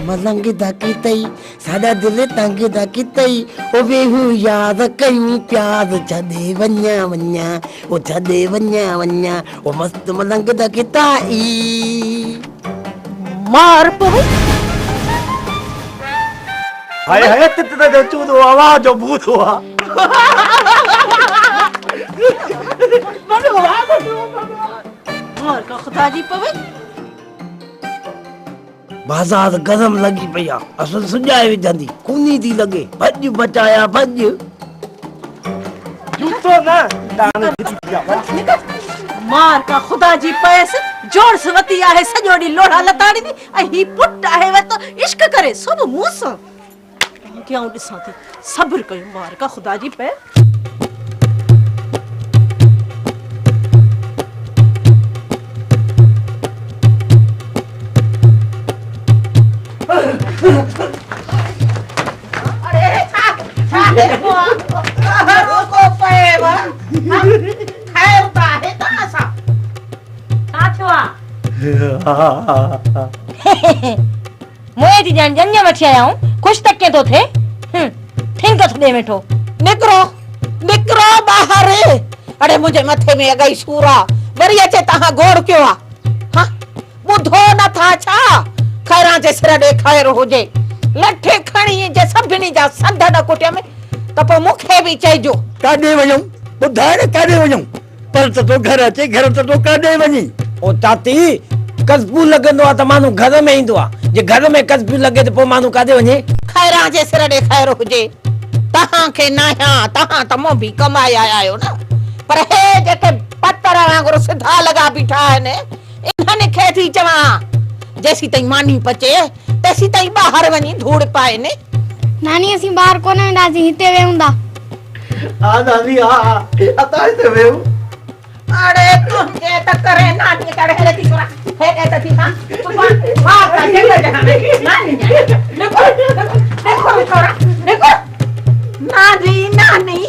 मलंग दाकी तई सादा दिल तंग दाकी तई ओ बेहू याद कयूं प्यार छदे वन्या वन्या ओ छदे वन्या वन्या ओ मस्त मलंग दाकी ताई मार पवे हाय हाय तित जो चूदो आवाज जो भूत हुआ मार का खुदा जी पवे बाजार गरम लगी पया असल सुजाए विझंदी खूनी थी लगे भज बचाया भज जूतो ना दान दिया मार का खुदा जी पैस जोड़ सवती आहे सजोड़ी लोड़ा लताड़ी दी ही पुट आहे वे तो इश्क करे सब मूस क्या दिसां थी सब्र कयो मार का खुदा जी पे अरे छा देखो को पे वा खैर ता है ता सा छा मोए ती जान जन्या वठी आया हूं खुश तक के तो थे थिंक थदे वेठो निकरो बाहर अरे मुझे मथे में अगई सूरा वरी अचे तहां घोड़ क्यों आ हां बुधो न था छा खैरा जे सिर दे खैर होजे लठे खणी जे सभनी जा संध न कुटिया में त पो मुखे भी चइजो काडे वणो बुधाए काडे वणो पर तो घर अचे घर तो काडे वणी ओ ताती कस्बू लगंदो आ त मानू घर में इंदो आ जे घर में कस्बू लगे त पो मानू कादे वणे खैरा जे सिर दे खैर होजे तहां के नाया तहां त मो भी कमाया आयो ना पर हे जेके पत्थर वांगुर सिधा लगा बीठा है ने इन्हने खे थी चवा जैसी तई मानी पचे तैसी तई बाहर वनी धूड़ पाए ने नानी असी बाहर कोने राजी हिते वेंदा आ नानी आ अता ते वेऊ अरे तुझे त करे नानी करे हेले ती तोरा हे कहता थी हां तू मां का जगह जहां नानी देखो देखो तोरा देखो नानी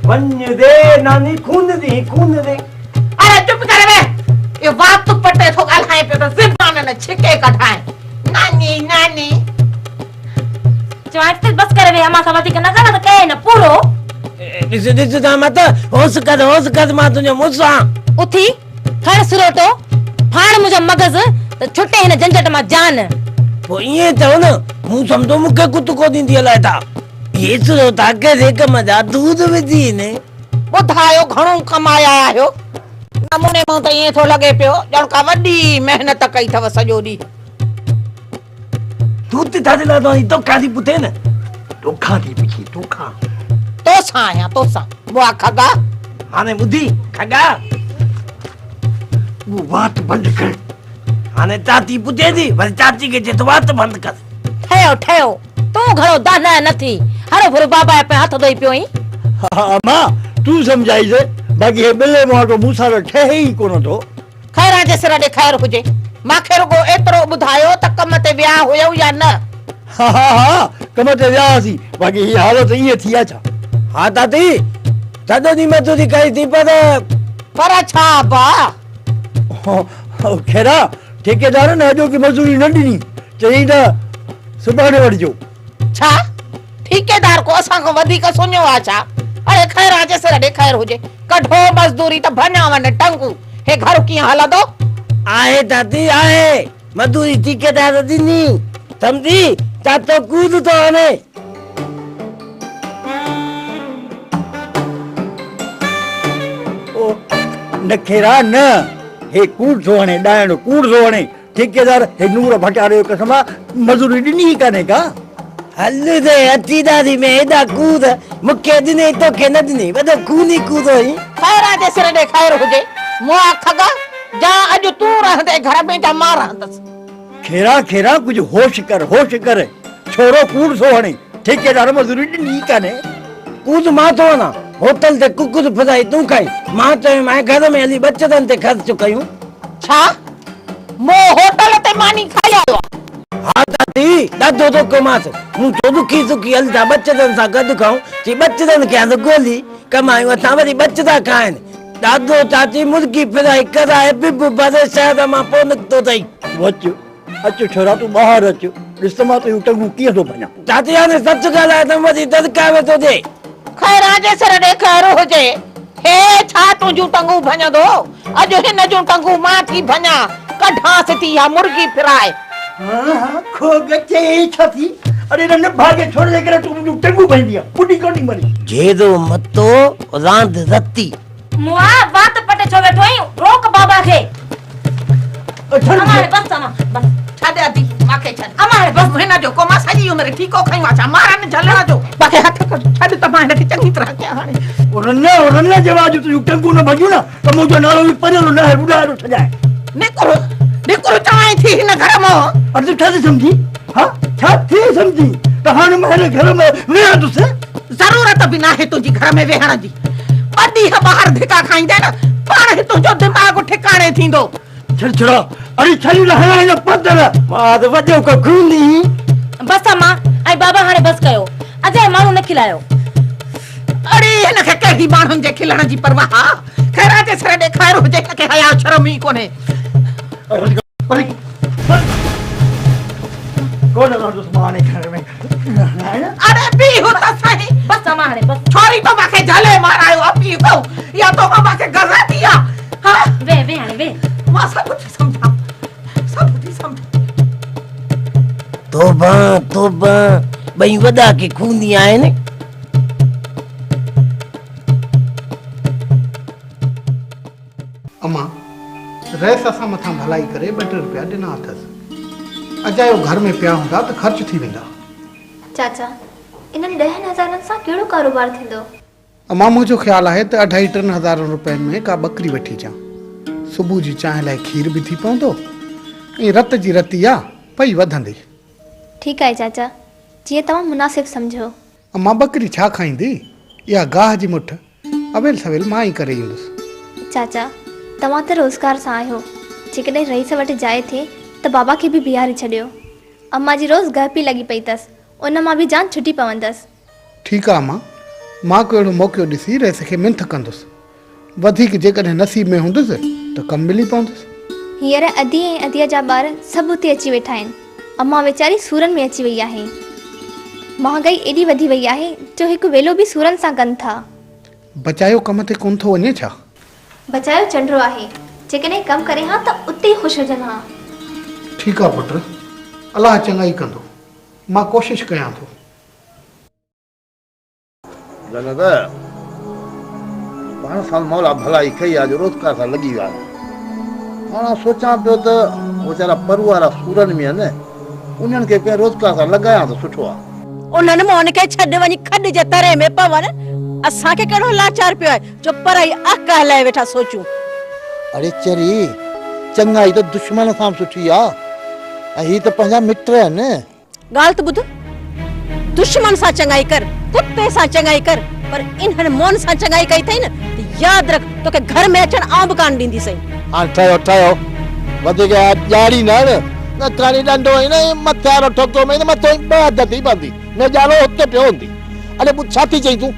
वन दे नानी खून दे अरे चुप करे बे ये बात तो पटे थो गालाए पे तो जिबान न छिके कढाए नानी चवाट ते बस करे वे अमा सवाती के न करा त कहे न पूरो दिस दा मत होश कर मा तुझो मुसा उथी खण सुरोटो फाण मुझो मगज त छुटे हिन झंझट मा जान पो ये तो न मु समझो मुके कुत को दींदी हलाता ये सुरो ताके रेक मजा दूध विधी ने बुधायो घणो कमाया आयो नमूने मो त ये थो लगे पियो जण का वडी मेहनत कई थव सजो दी दूध थादे ला तो कादी पुते न तो खादी पिखी तो खा तो साया तो सा बुआ खगा हाने बुद्धि खगा वो बात बंद कर हाने चाची पुते दी वरी चाची के जे तो बात बंद कर ठयो तू घणो दाना नथी हरो भरो बाबा पे हाथ धोई पियो ही हां मां तू समझाई जे बाकी हे बिले मोटो मूसा ठे ही कोन तो खैरा जे सिर दे खैर हुजे माखे रुगो एतरो बुधायो त कम ते विया होयो या न हां कम ते वियासी बाकी ही हालत ये थिया छा हां दादी तदो दी मैं तुरी कही थी पर छा बा खेरा ठेकेदार ने अजो की मजदूरी न ॾिनी चई त सुभाणे वठजो छा ठेकेदार को असा को वधी का सुन्यो आ छा अरे खैरा जे सिर दे खैर हुजे कढो मजदूरी त भना वन टंगू हे घर की हालदो आहे दादी आहे मजदूरी ठेकेदार दिनी समझी ता तो कूद तो आने ओ न खेरा न हे कूड़ सोहणे डायण कूड़ सोहणे ठेकेदार हे नूर भटारे कसमा मजदूरी ॾिनी काने का हल दे अची दादी में एदा कूद मुके दिने तो के न दिने वदो खूनी कूदो ही खैरा जे सिर दे खैर हुजे मुआ खगा जा अज तू रहंदे घर में जा मां रहंदस खेरा खेरा कुछ होश कर छोरो कूड़ सोहणे ठेकेदार मजदूरी ॾिनी काने कूद मां तो ना होटल ते कुकुर फसाई तू खाई मां चयो मैं घर में हली बचतन ते खर्च कयूं छा मो होटल ते मानी खाई आयो हाँ दादी दादो तो कमास मु तो दुखी सुखी हलदा बचतन सा गद खाऊं ची बचतन के अंदर गोली कमायो ता वरी बचदा खाइन दादो चाची मुर्गी फ्राई कराए बिब बदे शायद मां पो निकतो तई वच अच छोरा तू बाहर अच ॾिस त मां तुंहिंजो टंगू कीअं थो भञा। चाची याने सच ॻाल्हाए त वधी ददकावे थो ॾे। खैरा जे सिर ॾे खैर हुजे। हे छा तुंहिंजूं टंगू भञंदो? अॼु हिन जूं टंगू मां थी भञा, कढांसि थी या मुर्गी फिराए। हाँ खो गचे छा थी? अरे न भागे छोड़े करे तू मुंहिंजूं टंगू भञंदी आहे, बुढी कोन्ही मरी। जेदो मतो रांद रती। मुआ बात पटे छो वेठो आहीं? रोक बाबा खे। अमारे बस अमा बस छॾ अदी मांखे छॾ। अमारे बस हिन जो को मां सॼी उमिरि ठीको खयूं आहे छा? मारनि झलण जो बाक़ी हथ कर छॾ त मां हिनखे चङी तरह कयां हाणे। उरन जे वाजू तुंहिंजूं टंगू न भॼूं न त मुंहिंजो नालो बि परियल न आहे, ॿुधाए छॾाए। निकुर निकुर चवां थी हिन घर मां। अरे तूं छा थी सम्झी? हाँ छा थी सम्झी त हाणे मां हिन घर में वेहंदुसि? ज़रूरत बि नाहे तुंहिंजी घर में वेहण जी। ॿ ॾींहं ॿाहिरि धिका खाईंदे न पाण ई तुंहिंजो दिमाग़ ठिकाणे थींदो। छड़ा अरे छली न हलाए न पदर मां त वॾो को खूंदी। बस अमा ऐं बाबा हाणे बस कयो। अजय माण्हू न खिलायो। अरे हिनखे कहिड़ी माण्हुनि जे खिलण जी परवाह आहे? खैरा जे सिर ॾे खैर हुजे, हिनखे हया शर्म ई कोन्हे। कोन रहंदुसि मां हाणे घर में। अरे बीहो त सही। बस अमा हाणे बस छोरी तो मूंखे झले मारायो आहे बीहो, या तो मूंखे गज़ा थी आहे। हाँ वे हाणे वे। मां सभु थी सम्झां, सभु थी सम्झां। तोबा तोबा ॿई वॾा के खूंदी आहिनि। अम्मा रैस असां मथां भलाई करे 2 रुपया ॾिना अथसि। अजायो घर में पिया हूंदा त ख़र्च थी वेंदा। चाचा इन्हनि 10,000 सां कहिड़ो कारोबार थींदो? अम्मा मुंहिंजो ख़्यालु आहे त 2.5-3 हज़ार रुपयनि में का बकरी वठी अचां। सुबुह जी चांहि लाइ खीर बि थी पवंदो ऐं रत जी रती आहे पई वधंदी। ठीकु आहे चाचा, जीअं तव्हां मुनासिब सम्झो। अम्मा बकरी छा खाईंदी? इहा गाह जी मुठ अवेल सवेल मां ई करे ईंदुसि। चाचा तव्हां त रोज़गार सां आहियो, जेकॾहिं रईस वटि जाइ थिए त बाबा खे बि बीहारे छॾियो। अम्मा जी रोज़ गह पई लॻी पई अथसि, उन मां बि जान छुटी पवंदसि। ठीकु आहे अम्मा, मां कहिड़ो मौक़ो ॾिसी रैस खे मिंथ कंदुसि। वधीक जेकॾहिं नसीब में हूंदुसि त कमु मिली पवंदुसि। हींअर अदी ऐं अदीअ जा ॿार सभु हुते अची वेठा आहिनि। अम्मा वीचारी सूरनि में अची वई आहे। महांगाई एॾी वधी वई आहे जो हिकु वेलो बि सूरनि सां कनि था। बचायो कम ते कोन थो वञे छा? बचायो चंडो आहे, जेकॾहिं कमु करे हा त उते ई ख़ुशि हुजनि हा। ठीकु आहे पुटु, अलाह चङाई कंदो, मां कोशिशि कयां थो। जनक पाण सां मौला भलाई कई आहे जो रोज़गार सां लॻी विया आहिनि। हाणे सोचां पियो त वीचारा परू वारा सूरनि में आहिनि, उन्हनि खे कंहिं रोज़गार सां लॻायां त सुठो आहे। उन्हनि मोन खे छॾ वञी खॾ जे तरे में पवनि। असांखे कहिड़ो लाचार पियो आहे जो पराई अक हलाए वेठा सोचूं। अरे चरी चङाई त दुश्मन सां सुठी आहे, ऐं हीअ त पंहिंजा मिट आहिनि। ॻाल्हि त ॿुध, दुश्मन सां चङाई कर, कुत्ते सां चङाई कर, पर इन्हनि मोन सां चङाई कई अथई न त यादि रख तोखे घर में अचण आउं बि कान ॾींदी सही। हाणे ठहियो वधीक ॼाड़ी न कानी ॾंडो आहे न मथे वारो ठोको में मथो ॿ हद थी पवंदी न ॼाड़ो हुते पियो हूंदी। अरे ॿुध छा थी चई तूं?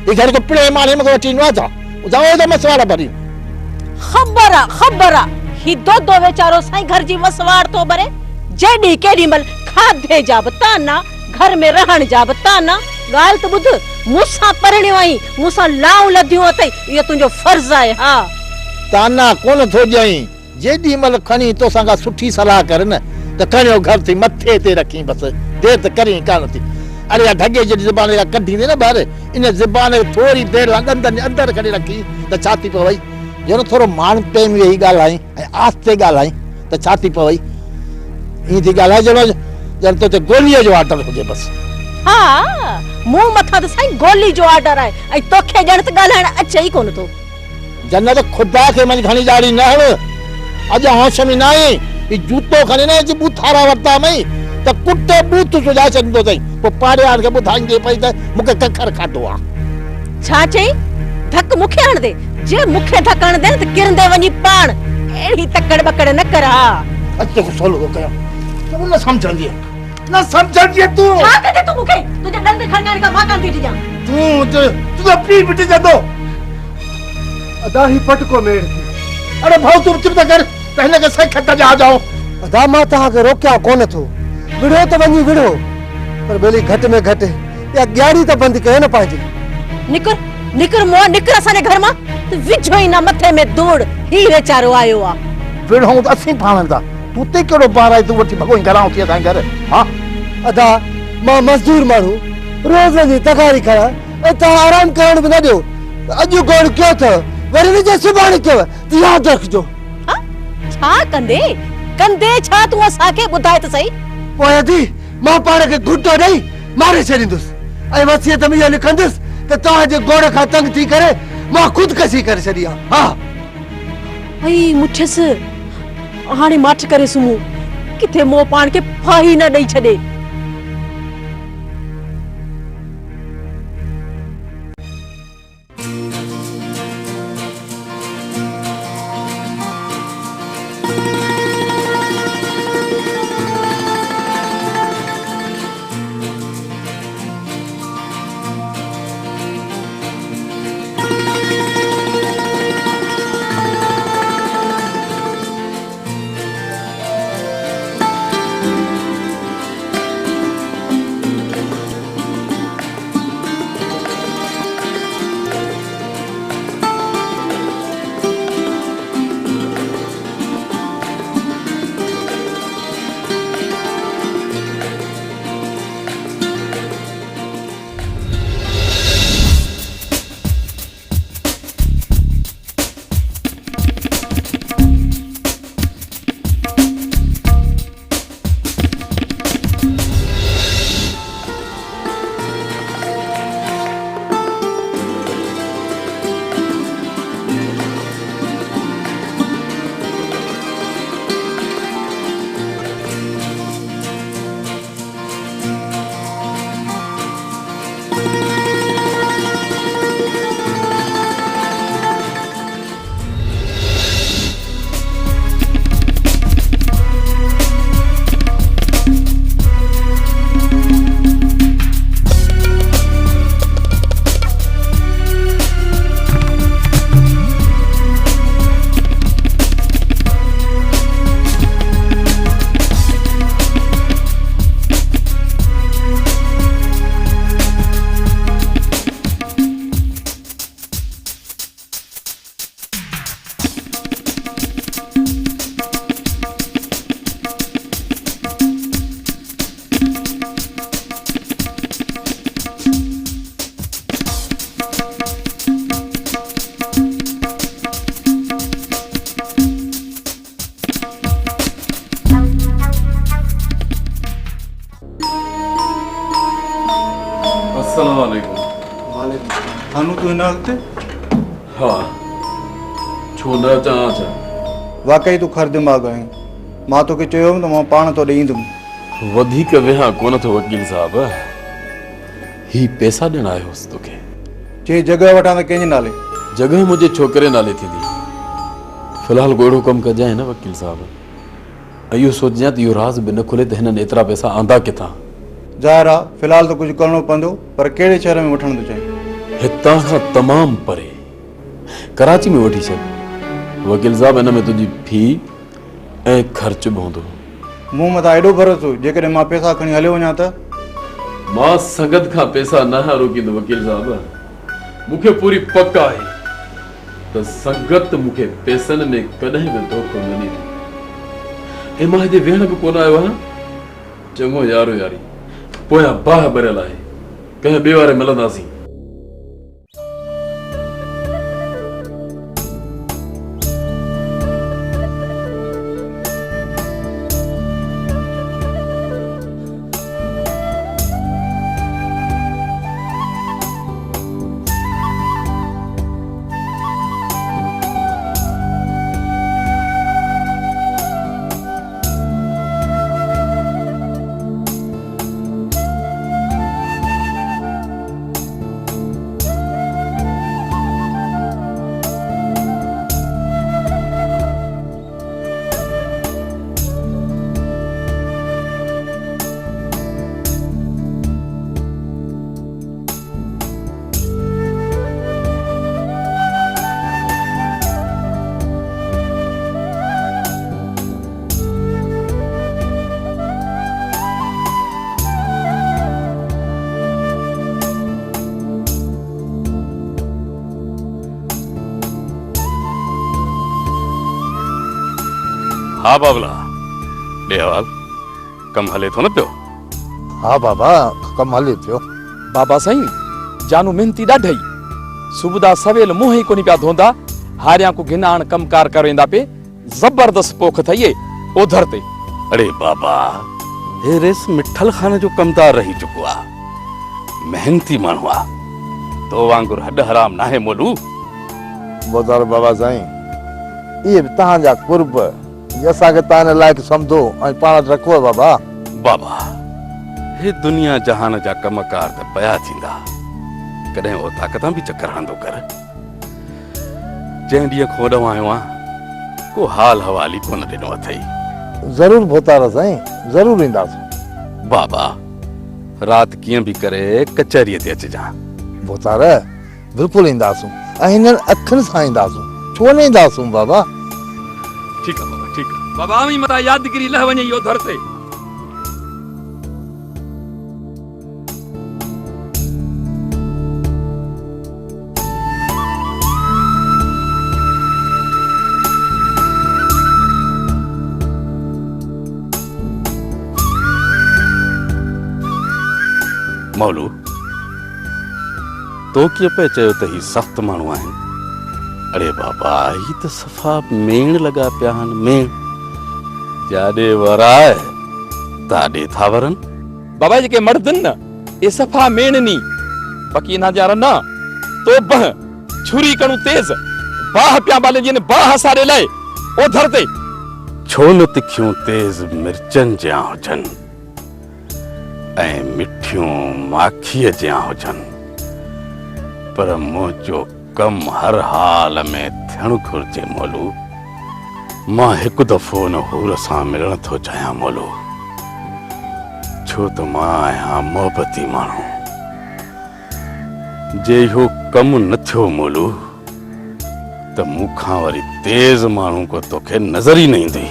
ही घर को प्रेम माने मूंखे वठी ईंदो आहे छा? जाओ त मसवाड़ भरी। ख़बर आहे ही दो वीचारो साईं घर जी मसवाड़ थो भरे। जेॾी केॾी महिल खाधे जा बि ताना, घर में रहण जा बि ताना। ॻाल्हि त ॿुध, मूंसां परिणियो आई, मूंसां लाऊं लधियूं अथई, इहो तुंहिंजो फर्ज़ आहे। हा ताना कोन थो ॾियईं, जेॾी महिल खणी तोसां खां सुठी सलाह कर न त खणियो घर थी मथे ते रखी, बसि देरि त करी कान थी। अरे या ढगे जी ज़बान कढींदे न ॿाहिरि, इन ज़बान थोरी देरि लाइ ॾंदनि अंदरि खणी रखी त छा थी पवई? ॼण थोरो मान प्रेम वेही ॻाल्हाई ऐं आस्ते ॻाल्हाई त छा थी पवई? ईअं थी ॻाल्हाए ॼण तोते गोलीअ जो ऑर्डर हुजे बसि। हा मूं मथां त साईं गोली जो ऑर्डर आहे ऐं तोखे ॼण त ॻाल्हाइण अचे ई कोन थो। जन्नत खुदा खे मन खणी ॾाढी न हण, अॼु होश में न आहे। ही जूतो खणी न अची बूथारा वरिता मई त कुटे बूथ सुझाए छॾींदो अथई, पोइ पाड़ेवार खे ॿुधाईंदे पई त मूंखे कखर खाधो आहे। छा चई? धक मूंखे हण दे, जे मूंखे धक हण दे त किरंदे वञी पाण। अहिड़ी तकड़ बकड़ न कर। हा अचे को सोलो कया तू न समझंदी तूं। छा कदे तू मूंखे? तुझे डंड खणगाने का मां कान थी जा। तू अपनी बिटी जदो अदा ही पटको मेड़ थी। अरे भाऊ तू चुप कर, पहले के सही खत्ता जा जाओ। अदा मां तव्हांखे रोकिया कोन थो, विढ़ो तो वञी विढ़ो, पर ॿेली घटि में घटि या ॻाड़ी त बंदि कयो न पंहिंजी। निकर निकर मोआ निकर असांजे घर मां विझो ई ना मथे में धूड़ ही वेचारो आयो आ। विढ़ूं त असीं पाणनि था, तूं ते कहिड़ो ॿार आहे तूं वठी भॻो घरां थी असांजे घर। हा अदा मां मज़दूर माण्हू रोज़ वञी तगारी खणा ऐं तव्हां आराम करण बि न ॾियो। अॼु गोड़ कयो अथव वरी न जे सुभाणे कयो त यादि रखिजो। छा कंदे कंदे छा तूं असांखे ॿुधाए त सही। पोइ अदी मां पाण खे घुटो ॾेई मारे छॾींदुसि ऐं वसियत में इहो लिखंदुसि त तव्हांजे गोड़ खां तंग थी करे मां ख़ुदकशी करे छॾी आहे। हा आई मुठियसि हाणे माठ करे सुम्हूं, किथे मोह पाण खे फाही न ॾेई छॾे। हानू तू हिन वक़्तु हा छो न अचां छा? वाकई तूं खर दिमाग़ आहीं। मां तोखे चयो हुउमि त मां पाण तो ॾींदुमि। वधीक विहा कोन थो वकील साहब, ही पैसा ॾियण आयो हुउसि तोखे। जे जॻह वठां त कंहिंजे नाले? जॻह मुंहिंजे छोकिरे नाले थींदी। फ़िलहाल गोड़ो कमु कजांइ न वकील साहब। ऐं इहो सोचिजांइ त इहो राज़ बि न खुले त हिननि एतिरा पैसा आंदा किथां। ज़ाहिर आहे फ़िलहाल त कुझु करिणो पवंदो, पर कहिड़े शहर में वठण थो चाहीं? हितां खां तमामु परे कराची में वठी छॾ। वकील साहब हिन में तुंहिंजी फी ऐं ख़र्च बि हूंदो। मूं मथां एॾो भरोसो, जेकॾहिं मां पैसा खणी हलियो वञा त? मां संगत खां पैसा न रोकींदो वकील साहब। मूंखे पूरी पक आहे त संगत मूंखे पैसनि में कॾहिं बि धोखो न ॾींदी। ऐं मां हिते वेहण बि कोन आयो आहियां। चङो यारो यारी पोयां बाहि भरियल आहे, कंहिं ॿिए वारे मिलंदासीं। हाँ बाबला बेहवाल कम हले थो न पियो। हाँ बाबा कम हले पियो। बाबा साईं जानू मेहनती ॾाढई सुबुह सवेल मुंह ही कोनी पिया धोंदा हारियां को घिनाण कमकार करेंदा पे जबरदस्त पोख थई ओधर ते। अरे बाबा हे रेस मिठल खान जो कमदार रही चुको आ मेहनती माण्हू आ तो वांगुर हड हराम ना है मोलू। मोदार बाबा साईं ये भी तहां कुर्ब असांखे तव्हां लाइक़ सम्झो ऐं पाण रखो बाबा। बाबा हे दुनिया जहान जा कमकार त पया थींदा कॾहिं ओ ताक़तां बि चकर हंदो कर। जंहिं ॾींहं खोड़ आयो आहियां को हाल हवाली कोन ॾिनो अथई। जरूर भोतार साईं जरूर ईंदासीं। बाबा रात कीअं बि करे कचहरीअ ते अचिजां। भोतार बिल्कुलु ईंदासीं ऐं हिननि अखियुनि सां ईंदासीं छो न ईंदासीं बाबा। ठीक है बाबा ठीक है बाबा आमी मता यादगिरी लह वने यो धर ते। मौलू तो कीअं पे चयो त ही सख्त माण्हू आहिनि। अरे बाबा ही तो सफ़ा मेण लगा पिया आहिनि मेण जाॾे वराए ताॾे था वरनि। बाबा जेके मर्दन न ये सफ़ा मेणनी बाकी ना जा ना तो बह छुरी कणु तेज बाह पिया बाले जिन बाह सारे लाए ओधर ते। छो न तिखियूं तेज मिर्चनि जियां हुजनि ऐं मिठियूं माखीअ जियां हुजनि पर मुंहिंजो कम हर हाल में थियणु घुर्जे मोलू। मां हिकु दफ़ो न हूर सां मिलण थो चाहियां मोलू छो त मां आहियां मोहबती माण्हू। जे इहो कमु न थियो मोलू त मूंखां वरी तेज माण्हू को तोखे नज़र ई न ईंदी।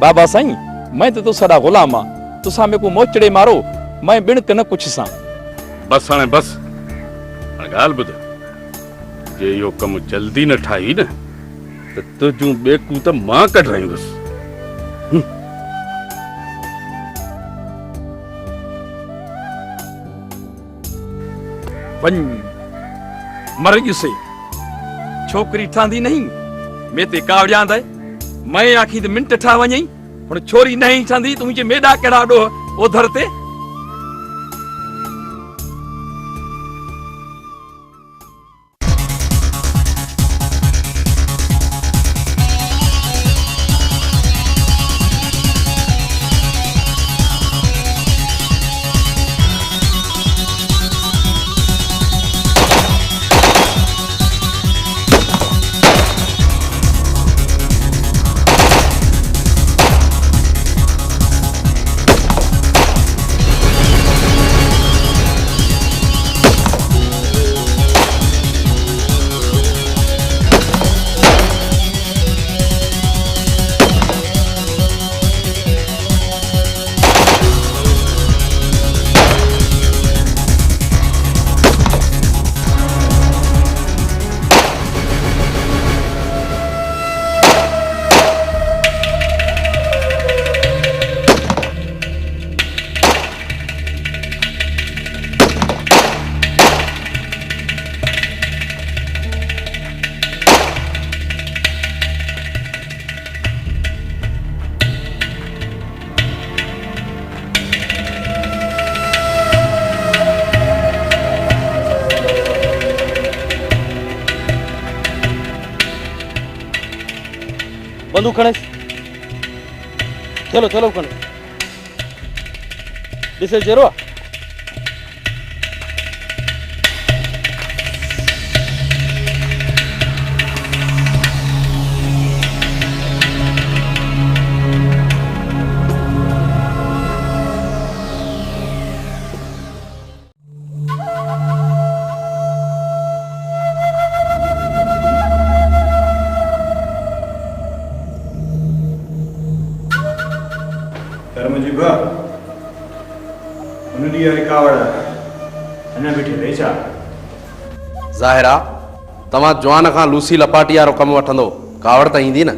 बाबा साईं मैं तो सदा गुलाम आ तुसा में को मोचड़े मारो मैं बिन न कुछ सा। बस हाणे बस हाणे ॻाल्हि ॿुध जे इहो कमु जल्दी न ठाही न त तुंहिंजूं ॿेकूं त मां कढाईंदुसि। वन मर गिसे छोकरी ठांदी नहीं मैं ते कावड़ियां दे मैं आखी ते मिंट ठा वñई हुन छोरी नहीं ठंदी तू मुझे मेडा केड़ा डो ओधर ते। बंदूक खड़े चलो चलो खड़े डिसेल जेरो ज़ाहिरा तव्हां जवान खां लूसी लपाटी वारो कमु वठंदो कावड़ त ईंदी न।